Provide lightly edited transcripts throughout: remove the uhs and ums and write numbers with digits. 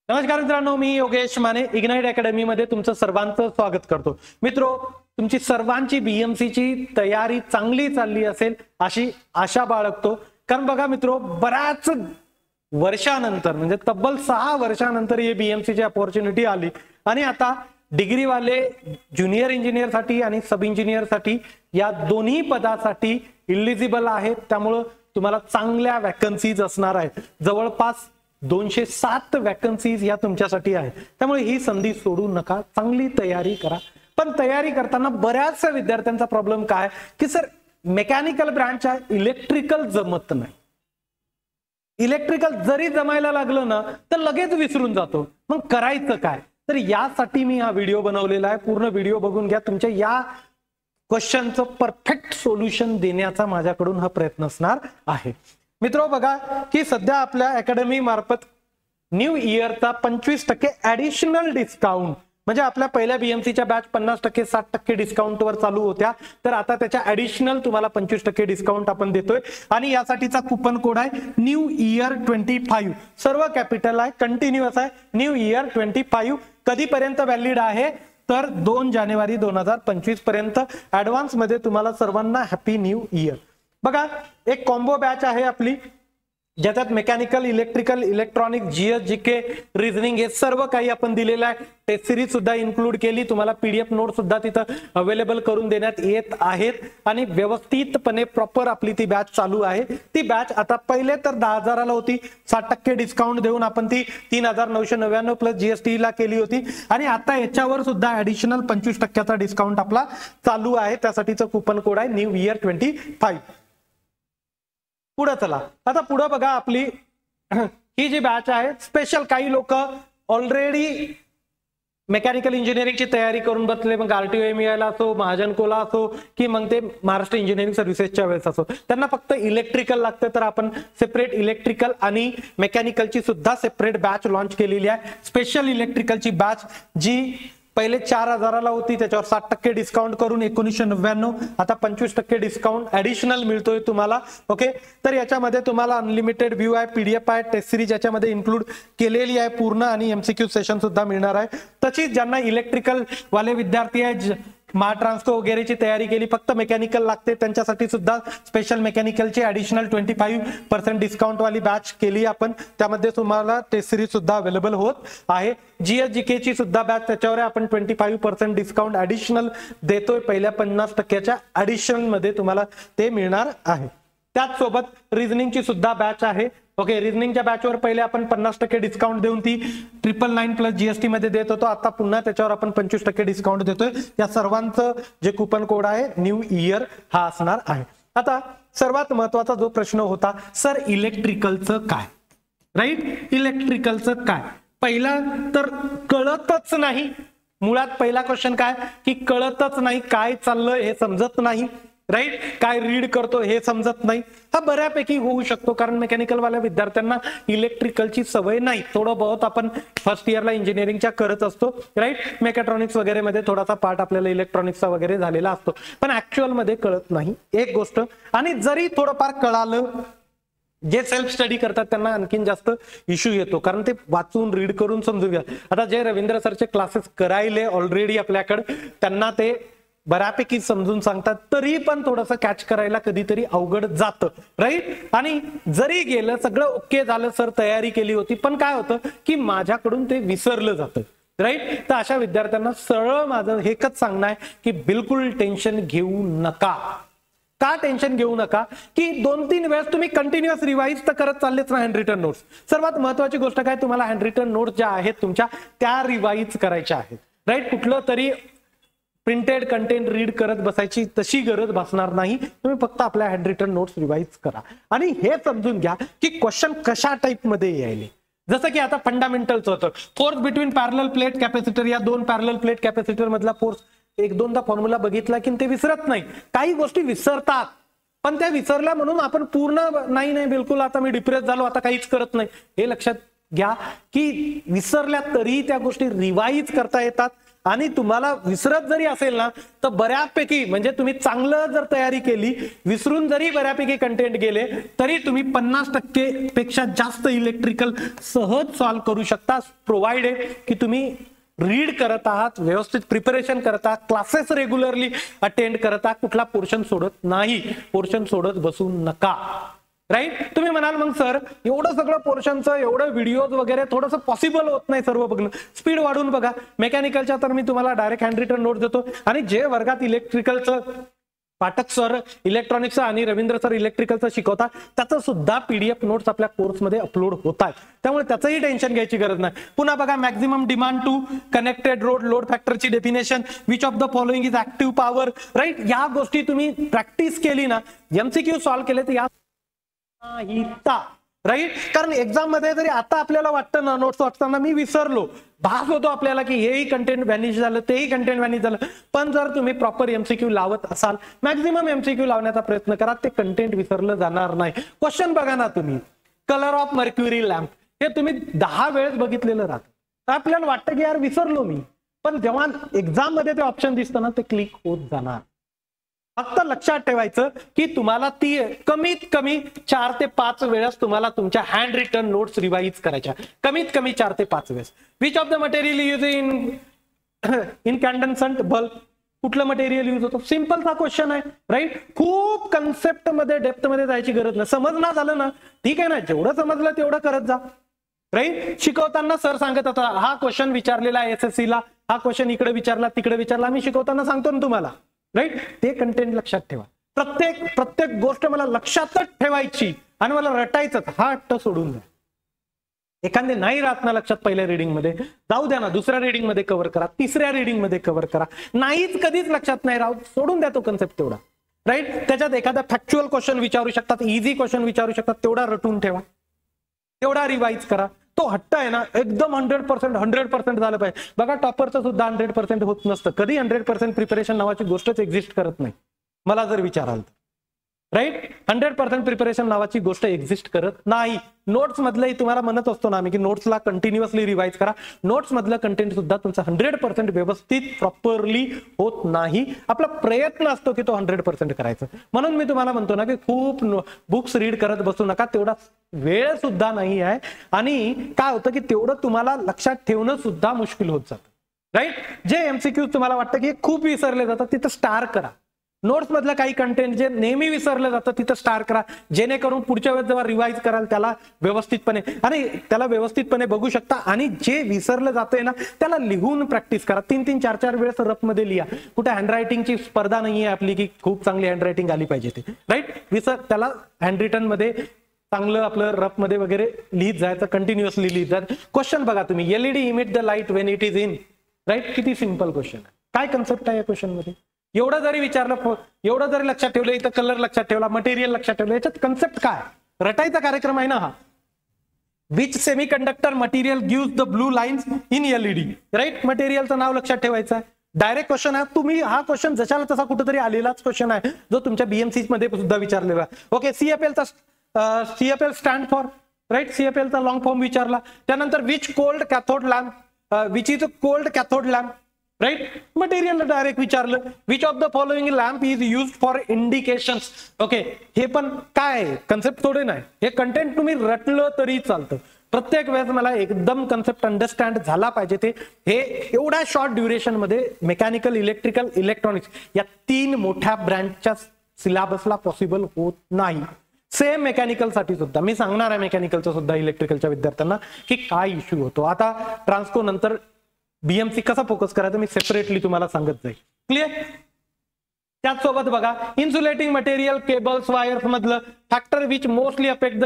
नमस्कार मित्रांनो, मी Yogesh Mane ignite academy मध्ये तुमचं सर्वांचं स्वागत करतो. मित्रो, तुमची सर्वांची बीएमसीची तयारी चांगली चालली असेल अशी आशा बाळगतो. कारण बघा मित्रो, बऱ्याच वर्षानंतर म्हणजे तब्बल 6 वर्षानंतर ही बीएमसीची अपॉर्च्युनिटी आली आणि आता डिग्रीवाले ज्युनियर इंजिनियर साठी आणि सब इंजिनियर साठी या दोन्ही पदासाठी इलिजिबल आहेत. त्यामुळे तुम्हाला चांगल्या वॅकन्सीज असणार आहेत. जवळपास 207 वॅकन्सीज या तुमच्यासाठी आहेत. त्यामुळे ही संधी सोडू नका, चांगली तयारी करा. पण तयारी करताना बऱ्याचशा विद्यार्थ्यांचा प्रॉब्लेम काय की सर मेकॅनिकल ब्रांच आहे, इलेक्ट्रिकल जमत नाही. इलेक्ट्रिकल जरी जमायला लागलं ना तर लगेच विसरून जातो. मग करायचं काय? तर यासाठी मी हा व्हिडिओ बनवलेला आहे. पूर्ण व्हिडिओ बघून घ्या. तुमच्या या क्वेश्चनचं परफेक्ट सोल्युशन देण्याचा माझ्याकडून हा प्रयत्न असणार आहे. मित्रो, बघा की सध्या आपल्या अकॅडमी मार्फत न्यू इयरचा 25% ऍडिशनल डिस्काउंट म्हणजे आपल्या पहिल्या बीएमसीच्या बॅच 50%, 60% डिस्काउंटवर चालू होत्या. तर आता त्याच्या ऍडिशनल तुम्हाला 25% डिस्काउंट आपण देतोय आणि यासाठीचा कुपन कोड आहे न्यू इयर 25. सर्व कॅपिटल आहे, कंटिन्युअस आहे. न्यू इयर 25 कधीपर्यंत व्हॅलिड आहे तर 2 जानेवारी 2025 पर्यंत. ऍडव्हान्स मध्ये तुम्हाला सर्वांना हॅपी न्यू इयर. बघा, एक कॉम्बो बॅच आहे आपली ज्याच्यात mechanical, electrical, electronic, GS, GK, reasoning हे सर्व काही आपण दिलेलं आहे. टेस्ट सिरीज सुद्धा इन्क्लूड केली. तुम्हाला पीडीएफ नोट सुद्धा तिथं अवेलेबल करून देण्यात येत आहेत आणि व्यवस्थितपणे प्रॉपर आपली ती बॅच चालू आहे. ती बॅच आता पहिले तर 10,000ला होती. 60% डिस्काउंट देऊन आपण ती 3,999 प्लस जीएसटी ला केली होती आणि आता याच्यावर सुद्धा ऍडिशनल 25%चा डिस्काउंट आपला चालू आहे. त्यासाठीचं कुपन कोड आहे न्यू इयर 25. पुढे चला. आता पुढे बघा, आपली ही जी बॅच आहे स्पेशल. काही लोक ऑलरेडी मेकॅनिकल इंजिनिअरिंगची तयारी करून बसले, मग आरटीओ मिळायला असो, महाजन कोला असो की मग ते महाराष्ट्र इंजिनिअरिंग सर्व्हिसेसच्या वेळेस असो, त्यांना फक्त इलेक्ट्रिकल लागतं. तर आपण सेपरेट इलेक्ट्रिकल आणि मेकॅनिकलची सुद्धा सेपरेट बॅच लॉन्च केलेली आहे. स्पेशल इलेक्ट्रिकलची बॅच जी पहिले 4,000ला होती, त्याच्यावर 60% डिस्काउंट करून 1999, आता 25% डिस्काउंट ऍडिशनल मिळतोय तुम्हाला. ओके, तर याच्यामध्ये तुम्हाला अनलिमिटेड व्ह्यू आहे, पीडीएफ आहे, टेस्ट सिरीज याच्यामध्ये इन्क्लूड केलेली आहे पूर्ण आणि एमसीक्यू सेशन सुद्धा मिळणार आहे. तशीच ज्यांना इलेक्ट्रिकल वाले विद्यार्थी आहेत, ट्रान्सको वगैरेची तयारी केली, फक्त मेकॅनिकल लागते, त्यांच्यासाठी सुद्धा स्पेशल मेकॅनिकलची ऍडिशनल 25% डिस्काउंट वाली बॅच केली आपण. त्यामध्ये तुम्हाला टेस्ट सिरीज सुद्धा अवेलेबल होत आहे. जीएस जीके ची सुद्धा बॅच, त्याच्यावर आपण 25% डिस्काउंट ऍडिशनल देतोय. पहिल्या 50%च्या ऍडिशनल मध्ये तुम्हाला ते मिळणार आहे. त्याच सोबत रिझनिंगची सुद्धा बॅच आहे. ओके, रिझनिंगच्या बॅचवर पहिले आपण 50% डिस्काउंट देऊन ती 999 प्लस जीएसटी मध्ये देत होतो. आता पुन्हा त्याच्यावर आपण 25% डिस्काउंट देतोय. या सर्वांचं जे कुपन कोड आहे न्यू इयर हा असणार आहे. आता सर्वात महत्वाचा जो प्रश्न होता, सर इलेक्ट्रिकलचं काय? राईट, इलेक्ट्रिकलचं काय? पहिला तर कळतच नाही. मुळात पहिला क्वेश्चन काय की कळतच नाही, काय चाललं हे समजत नाही. राईट, काय रीड करतो हे समजत नाही. हा बऱ्यापैकी होऊ शकतो, कारण मेकॅनिकल वाल्या विद्यार्थ्यांना इलेक्ट्रिकलची सवय नाही. थोडं बहुत आपण फर्स्ट इयरला इंजिनिअरिंगच्या करत असतो. राईट, मेकॅट्रॉनिक्स वगैरे मध्ये थोडासा पार्ट आपल्याला इलेक्ट्रॉनिक्सचा वगैरे झालेला असतो, पण ऍक्च्युअल मध्ये कळत नाही एक गोष्ट. आणि जरी थोडंफार कळालं, जे सेल्फ स्टडी करतात त्यांना आणखीन जास्त इश्यू येतो, कारण ते वाचून रीड करून समजून घ्या. आता जे रवींद्र सरचे क्लासेस करायले ऑलरेडी आपल्याकडे, त्यांना ते बऱ्यापैकी समजून सांगतात, तरी पण थोडंसं कॅच करायला कधीतरी अवघड जातं. राईट, आणि जरी गेलं, सगळं ओके झालं, सर तयारी केली होती, पण काय होतं की माझ्याकडून ते विसरलं जातं. राईट, तर अशा विद्यार्थ्यांना सरळ माझं एकच सांगणं आहे की बिलकुल टेन्शन घेऊ नका. का टेन्शन घेऊ नका की 2-3 वेळेस तुम्ही कंटिन्युअस रिवाइज तर करत चाललेच ना हँड रिटन नोट्स. सर्वात महत्वाची गोष्ट काय, तुम्हाला हँड रिटन नोट्स ज्या आहेत तुमच्या त्या रिवाइज करायच्या आहेत. राईट, कुठलं तरी प्रिंटेड कंटेंट रीड करत बसायची तशी गरज भासणार नाही. तुम्ही फक्त आपल्या हँड रिटन नोट्स रिवाइज करा आणि हे समजून घ्या की क्वेश्चन कशा टाइप मध्ये यायले. जसं की आता फंडामेंटलचं होतं, force between parallel plate capacitor. या 2 पॅरलल प्लेट कॅपॅसिटर मधला फोर्स 1-2दा फॉर्म्युला बघितला की ते विसरत नाही. काही गोष्टी विसरतात, पण त्या विसरल्या म्हणून आपण पूर्ण नाही बिलकुल आता मी डिप्रेस झालो, आता काहीच करत नाही, हे लक्षात घ्या की विसरल्या तरी त्या गोष्टी रिवाईज करता येतात. आणि तुम्हाला विसरत जरी असेल ना तर बऱ्यापैकी म्हणजे तुम्ही चांगलं जर तयारी केली, विसरून जरी बऱ्यापैकी कंटेंट गेले तरी तुम्ही 50% पेक्षा जास्त इलेक्ट्रिकल सहज सॉल्व्ह करू शकता, प्रोव्हाइडेड की तुम्ही रीड करत आहात, व्यवस्थित प्रिपरेशन करत आहात, क्लासेस रेग्युलरली अटेंड करत आहात, कुठला पोर्शन सोडत नाही, पोर्शन सोडत बसू नका. राईट. तुम्ही म्हणाल मग सर एवढं सगळं पोर्शनचं एवढं व्हिडिओज वगैरे थोडंसं पॉसिबल होत नाही सर्व बघणं, स्पीड वाढून बघा. मेकॅनिकलच्या तर मी तुम्हाला डायरेक्ट हँड रिटन नोट देतो आणि जे वर्गात इलेक्ट्रिकलचं पाठक सर इलेक्ट्रॉनिक्सचं आणि रवींद्र सर इलेक्ट्रिकलचं शिकवतात त्याचं सुद्धा पीडीएफ नोट्स आपल्या कोर्समध्ये अपलोड होत आहेत, त्यामुळे त्याचंही टेन्शन घ्यायची गरज नाही. पुन्हा बघा maximum demand to connected road, load फॅक्टरची definition, which of the following is active power. Right. या गोष्टी तुम्ही प्रॅक्टिस केली ना, एमसीक्यू सॉल्व्ह केले तर या राईट. कारण एक्झाम मध्ये जरी आता आपल्याला वाटतं ना नोट्स वाचताना मी विसरलो, भास होतो आपल्याला की हेही कंटेंट व्हॅनिश झालं तेही कंटेंट व्हॅनिश झालं, पण जर तुम्ही प्रॉपर एमसीक्यू लावत असाल, मॅक्झिमम एमसीक्यू लावण्याचा प्रयत्न करा, ते कंटेंट विसरलं जाणार नाही. क्वेश्चन बघा ना तुम्ही, कलर ऑफ मर्क्युरी लॅम्प हे तुम्ही 10 वेळेस बघितलेलं राहतं, तर आपल्याला वाटतं की यार विसरलो मी, पण जेव्हा एक्झाम मध्ये ते ऑप्शन दिसतं ना ते क्लिक होत जाणार. फक्त लक्षात ठेवायचं की तुम्हाला ती कमीत कमी 4 ते 5 वेळेस तुम्हाला तुमच्या हँड रिटन नोट्स रिवाइज करायच्या, कमीत कमी 4 ते 5 वेळेस. Which of the material use in incandescent bulb, कुठलं मटेरियल यूज होतं, सिंपलचा क्वेश्चन आहे. राईट. खूप कन्सेप्ट मध्ये डेप्थ मध्ये जायची गरज नाही, समजणं झालं ना ठीक आहे ना, जेवढं समजलं तेवढं करत जा. राईट. शिकवताना सर सांगत होता हा क्वेश्चन विचारलेला आहे एसएससी ला, हा क्वेश्चन इकडे विचारला तिकडे विचारला, मी शिकवताना सांगतो ना तुम्हाला. राईट. ते कंटेंट लक्षात ठेवा, प्रत्येक गोष्ट मला लक्षातच ठेवायची आणि मला रटायचंच, हा हट्ट सोडून द्या. एखादे नाही राहत ना लक्षात पहिल्या रिडिंग मध्ये, जाऊ द्या ना, दुसऱ्या रिडिंग मध्ये कव्हर करा, तिसऱ्या रिडिंग मध्ये कव्हर करा, नाहीच कधीच लक्षात नाही राहू, सोडून द्या तो कन्सेप्ट तेवढा. राईट. त्याच्यात एखादा फॅक्च्युअल क्वेश्चन विचारू शकतात, इझी क्वेश्चन विचारू शकतात, तेवढा रटून ठेवा, तेवढा रिवाइज करा. तो हट्ट आहे ना एकदम 100% झालं पाहिजे. बघा टॉपरचं सुद्धा 100% होत नसतं, कधी 100% प्रिपरेशन नावाची गोष्टच एक्झिस्ट करत नाही मला जर विचाराल तर. राईट. 100% प्रिपरेशन नावाची गोष्ट एक्झिस्ट करत नाही. नोट्स मधलंही तुम्हाला म्हणत असतो ना आम्ही की नोट्सला कंटिन्युअसली रिवाइज करा, नोट्स मधलं कंटेंट सुद्धा तुमचं 100% व्यवस्थित प्रॉपरली होत नाही. आपला प्रयत्न असतो की तो 100% करायचं, म्हणून मी तुम्हाला म्हणतो ना की खूप बुक्स रीड करत बसू नका, तेवढा वेळ सुद्धा नाही आहे आणि काय होतं की तेवढं तुम्हाला लक्षात ठेवणं सुद्धा मुश्किल होत जातं. राईट. जे एमसीक्यू तुम्हाला वाटतं की खूप विसरले जातात तिथं स्टार करा, नोट्स मधलं काही कंटेंट जे नेहमी विसरलं जातं तिथं स्टार करा, जेणेकरून पुढच्या वेळेस जेव्हा रिवाइज कराल त्याला व्यवस्थितपणे बघू शकता. आणि जे विसरलं जातंय ना त्याला लिहून प्रॅक्टिस करा, 3-3, 4-4 वेळेस रफ मध्ये लिहा. कुठे हँडरायटिंगची स्पर्धा नाहीये आपली की खूप चांगली हँडरायटिंग आली पाहिजे ते. राईट. त्याला हँड रिटन मध्ये चांगलं आपलं रफ मध्ये वगैरे लिहित जायचं, कंटिन्युअसली लिहित जायचं. क्वेश्चन बघा तुम्ही, LED emit the light when it is in. Right. किती सिंपल क्वेश्चन आहे, काय कन्सेप्ट आहे या क्वेश्चन मध्ये. एवढं जरी विचारलं, एवढं जरी लक्षात ठेवलं, इथं कलर लक्षात ठेवला, मटेरियल लक्षात ठेवलं, याच्यात कन्सेप्ट काय, रटायचा कार्यक्रम आहे ना हा. Which semiconductor material gives the blue lines in LED. Right. मटेरियलचं नाव लक्षात ठेवायचं आहे. डायरेक्ट क्वेश्चन आहे, तुम्ही हा क्वेश्चन जशाला तसा कुठेतरी आलेलाच क्वेश्चन आहे जो तुमच्या बीएमसी मध्ये सुद्धा विचारलेला आहे. Okay. CFL stand for. Right. सीएफएलचा लॉंग फॉर्म विचारला. त्यानंतर which cold cathode lamp, which is cold cathode lamp. Right. Material direct विचारलं. Which of the following lamp is use for indications. Okay. हे पण काय कन्सेप्ट थोडे नाही, हे कंटेंट तुम्ही रटलं तरी चालतं. प्रत्येक वेळेस मला एकदम कन्सेप्ट अंडरस्टँड झाला पाहिजे. ते हे एवढ्या शॉर्ट ड्युरेशन मध्ये मेकॅनिकल, इलेक्ट्रिकल, इलेक्ट्रॉनिक्स या 3 मोठ्या ब्रँचच्या सिलेबसला पॉसिबल होत नाही. सेम मेकॅनिकल साठी सुद्धा मी सांगणार आहे, मेकॅनिकलचं सुद्धा इलेक्ट्रिकलच्या विद्यार्थ्यांना की काय इश्यू होतो. आता ट्रान्सको नंतर बीएमसी कसा फोकस करायचा मी सेपरेटली तुम्हाला सांगत जाईल. क्लिअर. त्याचसोबत बघा इन्सुलेटिंग मटेरियल, केबल्स, वायर्स मधलं factor which mostly affect the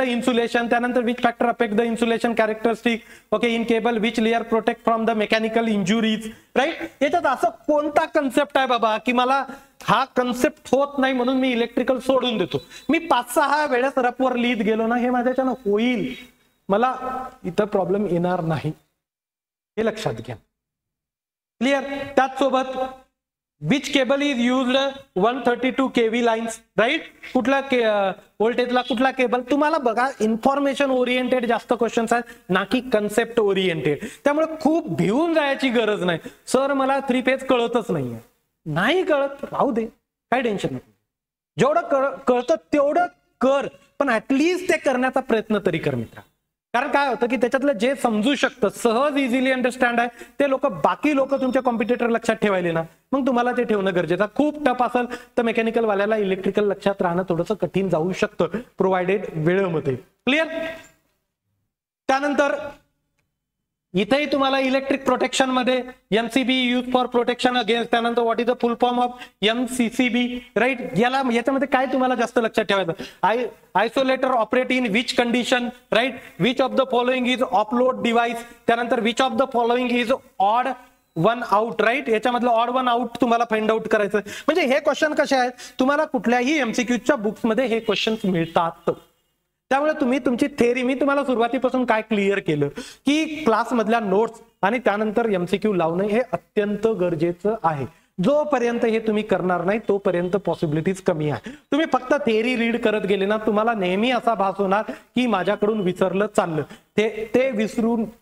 insulation. त्यानंतर which factor affect the insulation characteristic. Okay. In cable which layer protect from the mechanical injuries. Right. याच्यात असं कोणता कन्सेप्ट आहे बाबा की मला हा कन्सेप्ट होत नाही म्हणून मी इलेक्ट्रिकल सोडून देतो. मी 5-6 वेळेस रफवर लिहित गेलो ना, हे माझ्याच्यानं होईल, मला इथं प्रॉब्लेम येणार नाही, हे लक्षात घ्या. क्लिअर. त्याचसोबत which cable is used 132 kV lines, right? कुठला व्होल्टेजला कुठला केबल? तुम्हाला बघा इन्फॉर्मेशन ओरिएंटेड जास्त क्वेश्चन्स आहेत ना की कन्सेप्ट ओरिएंटेड. त्यामुळे खूप भिवून जायची गरज नाही. सर मला 3 फेज कळतच नाहीये, नाही कळत राहू दे, काय टेन्शन नाही. जेवढं कळतं तेवढं कर, पण ऍटलीस्ट ते करण्याचा प्रयत्न तरी कर मित्रा. कारण काय होतं की त्याच्यातलं जे समजू शकतं, सहज इझिली अंडरस्टँड आहे, ते लोक बाकी लोक तुमच्या कॉम्पिटिटर लक्षात ठेवायले ना, मग तुम्हाला ते ठेवणं गरजेचं. खूप टफ असेल तर मेकॅनिकल वाल्याला इलेक्ट्रिकल लक्षात राहणं थोडंसं कठीण जाऊ शकतं प्रोव्हाइडेड वेळेमध्ये. क्लिअर? त्यानंतर इथेही तुम्हाला इलेक्ट्रिक प्रोटेक्शन मध्ये MCB use for protection against, त्यानंतर what is the full form of MCCB, right? याच्यामध्ये काय तुम्हाला जास्त लक्षात ठेवायचं? Isolator operate in which condition, right? Which of the following is offload device, त्यानंतर which of the following is odd one out, right? याच्यामधलं odd one out तुम्हाला find out करायचं. म्हणजे हे क्वेश्चन कसे आहेत, तुम्हाला कुठल्याही एमसीक्यूच्या बुक्समध्ये हे क्वेश्चन मिळतात. त्यामुळे तुम्ही तुमची थेअरी, मी तुम्हाला सुरुवातीपासून काय क्लिअर केलं की क्लासमधल्या नोट्स आणि त्यानंतर एमसीक्यू लावणं हे अत्यंत गरजेचं आहे. जोपर्यंत हे तुम्ही करणार नाही तोपर्यंत पॉसिबिलिटीज कमी आहे. तुम्ही फक्त थेअरी रीड करत गेले ना, तुम्हाला नेहमी असा भास होणार की माझ्याकडून विसरलं चाललं. ते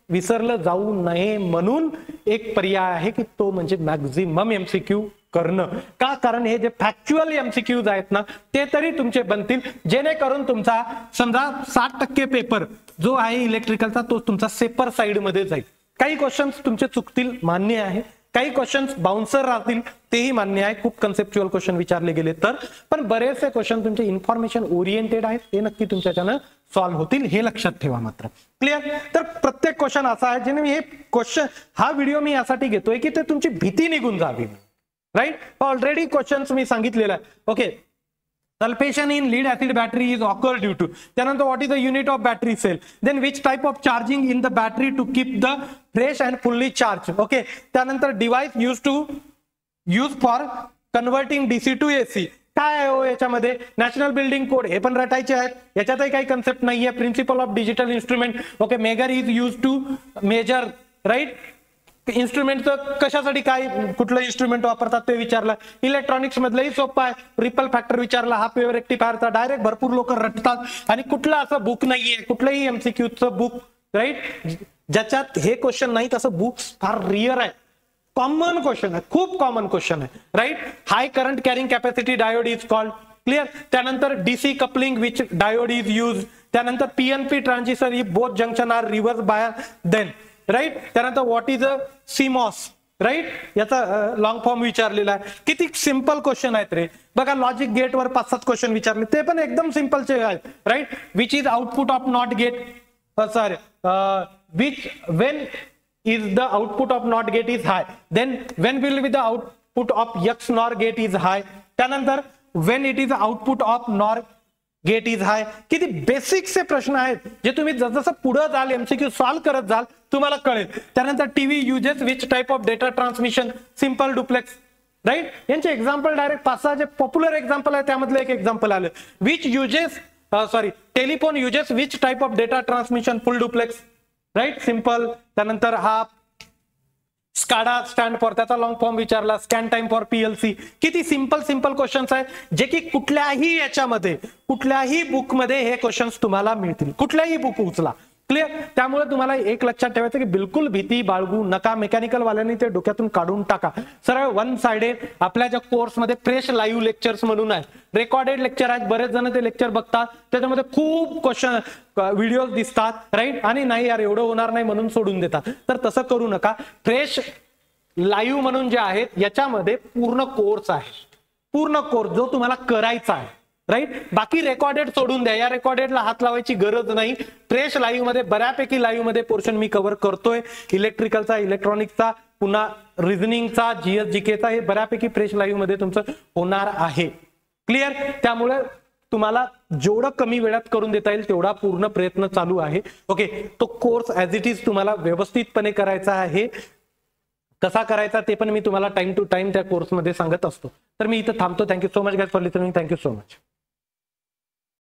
विसरलं जाऊ नये म्हणून एक पर्याय आहे की तो म्हणजे मॅक्झिमम एमसीक्यू करणं. का? कारण हे जे फॅक्च्युअल एमसीक्यूज आहेत ना, ते तरी तुमचे बनतील, जेणेकरून तुमचा समजा 60% पेपर जो आहे इलेक्ट्रिकलचा तो तुमचा सेपर साइड मध्ये जाईल. काही क्वेश्चन्स तुमचे चुकतील, मान्य आहे. काही क्वेश्चन्स बाउन्सर राहतील, तेही मान्य आहे. खूप कन्सेप्च्युअल क्वेश्चन विचारले गेले तर, पण बरेचसे क्वेश्चन तुमचे इन्फॉर्मेशन ओरिएंटेड आहेत, ते नक्की तुमच्याच्यानं सॉल्व्ह होतील, हे लक्षात ठेवा मात्र. क्लिअर? तर प्रत्येक क्वेश्चन असा आहे ज्याने हे क्वेश्चन, हा व्हिडिओ मी यासाठी घेतोय की ते तुमची भीती निघून जावी, राईट? ऑलरेडी क्वेश्चन्स मी सांगितलेला आहे. Okay, sulphation in lead acid battery is occur due to, त्यानंतर what is the unit of battery cell, then which type of charging in the battery to keep the fresh and fully charge. Okay, त्यानंतर device use for converting DC to AC. काय आहे हो याच्यामध्ये? National building code, हे पण रटायचे आहेत, याच्यातही काही concept नाहीये. Principle of digital instrument, okay, measure is use to measure, right? इन्स्ट्रुमेंटचं कशासाठी, काय कुठलं इन्स्ट्रुमेंट वापरतात ते विचारलं. इलेक्ट्रॉनिक्स मधलंही सोपं आहे, रिपल फॅक्टर विचारला, हा पेवर रेक्टिफायरचा. डायरेक्ट भरपूर लोक रटतात, आणि कुठलं असं बुक नाहीये, कुठलंही एमसीक्यूचं बुक, राईट, ज्याच्यात हे क्वेश्चन नाही. तसं बुक्स फार रिअर आहे. कॉमन क्वेश्चन आहे, खूप कॉमन क्वेश्चन आहे, right? High current carrying capacity diode is called. Clear? त्यानंतर DC coupling which diode is use. त्यानंतर PNP transistor if both junction are reverse bias, then, right? त्यानंतर what is a CMOS, right? याचा long form विचारलेला आहे. किती simple question आहेत रे. बघा, logic गेटवर 5-7 क्वेश्चन विचारले, ते पण एकदम सिंपलचे आहेत, right? Which is output of NOT gate, sorry, which when is the output of NOT gate is high, then when will be the output of XNOR gate is high. त्यानंतर when it is output of NOR gate is high. किती बेसिकचे प्रश्न आहेत जे तुम्ही जसं पुढे जाल MCQ solve करत जाल तुम्हाला कळेल. त्यानंतर TV uses which type of data transmission, simple duplex, right? यांचे एक्झाम्पल डायरेक्ट 5-6 जे पॉप्युलर एक्झाम्पल आहे त्यामधलं एक एक्झाम्पल आलं. Which uses, sorry, telephone uses which type of data transmission, full duplex, right? Simple. त्यानंतर हा स्काडा स्टँड फॉर, त्याचा long form विचारला. Scan time for PLC. किती सिंपल क्वेश्चन्स आहेत जे की कुठल्याही याच्यामध्ये, कुठल्याही बुकमध्ये हे क्वेश्चन्स तुम्हाला मिळतील, कुठल्याही बुक उचला. क्लिअर? त्यामुळे तुम्हाला एक लक्षात ठेवायचं की बिलकुल भीती बाळगू नका. मेकॅनिकल वाल्यांनी ते डोक्यातून काढून टाका. सरळ वन साइडेड आपल्या ज्या कोर्समध्ये फ्रेश लाईव्ह लेक्चर्स म्हणून आहेत, रेकॉर्डेड लेक्चर आहेत, बरेच जण ते लेक्चर बघतात, त्याच्यामध्ये खूप क्वेश्चन व्हिडिओ दिसतात, राईट? आणि नाही यार एवढं होणार नाही म्हणून सोडून देतात. तर तसं करू नका. फ्रेश लाईव्ह म्हणून जे आहेत याच्यामध्ये पूर्ण कोर्स आहे, पूर्ण कोर्स जो तुम्हाला करायचा आहे, राईट? बाकी रेकॉर्डेड सोडून द्या, या रेकॉर्डेडला हात लावायची गरज नाही. फ्रेश लाईव्ह मध्ये बऱ्यापैकी लाईव्ह मध्ये पोर्शन मी कव्हर करतोय. इलेक्ट्रिकलचा, इलेक्ट्रॉनिक्सचा, पुन्हा रिझनिंगचा, जीएसजीकेचा, हे बऱ्यापैकी फ्रेश लाईव्ह मध्ये तुमचं होणार आहे. क्लिअर? त्यामुळे तुम्हाला जेवढं कमी वेळात करून देता येईल तेवढा पूर्ण प्रयत्न चालू आहे. ओके, तो कोर्स ऍज इट इज तुम्हाला व्यवस्थितपणे करायचा आहे. कसा करायचा ते पण मी तुम्हाला टाइम टू टाइम त्या कोर्समध्ये सांगत असतो. तर मी इथं थांबतो. Thank you so much guys for listening. Thank you so much.